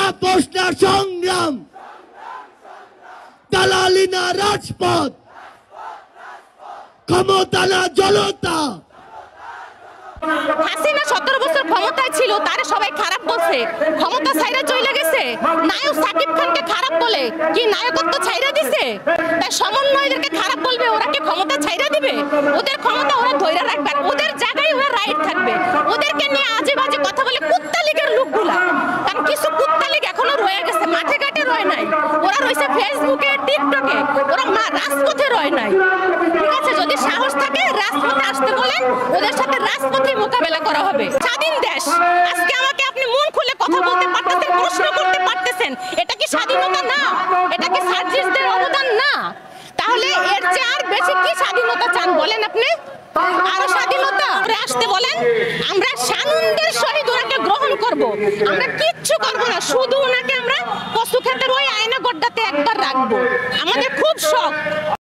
আপোষ না সংগ্রাম, দালালি না রাজপথ, ক্ষমতা না জনতা। হাসিনা 17 বছর ক্ষমতায় ছিল, তারে সবাই খারাপ বলছে, ক্ষমতা ছাইরা চলে গেছে। নায়ক সাকিব খানকে খারাপ বলে কি নায়কত্ব ছাইরা দিছে? তাই সমন্বয়দেরকে খারাপ বলবে, ওরা কি ক্ষমতা ছাইরা দিবে? ওদের ক্ষমতা ওরা ধইরা রাখবে, ওদের জায়গায় ওরা রাইট থাকবে। ওদেরকে নিয়ে আজে বাজে কথা বলে কুত্তা লীগের লোকগুলা, কারণ কিছু কুত্তা লীগ এখনো রয়ে গেছে, মাঠে ঘাটে রয় নাই, ওরা রয়েছে ফেসবুকে টিকটকে, ওরা রাজপথে রয় নাই। ঠিক আছে, যদি সাহস থাকে রাজপথে আসতে বলেন, ওদের সাথে রাজপথে মোকাবেলা করা হবে। স্বাধীন দেশ, আজকে আমাকে আপনি মন খুলে কথা বলতে পারতেছেন, প্রশ্ন করতে পারতেছেন, এটা কি স্বাধীনতা না? এটা কি সার্জিসদের অবদান না? তাহলে এর চেয়ে আর বেশি কি স্বাধীনতা চান বলেন আপনি? আরো স্বাধীনতা আসতে বলেন, আমরা সানন্দের সহিত ওনাকে গ্রহণ করব, আমরা কিচ্ছু করব না, শুধু ওনাকে আমরা কচু ক্ষেতের ওই আয়না গড্ডাতে একবার রাখবো। আমাদের খুব শখ।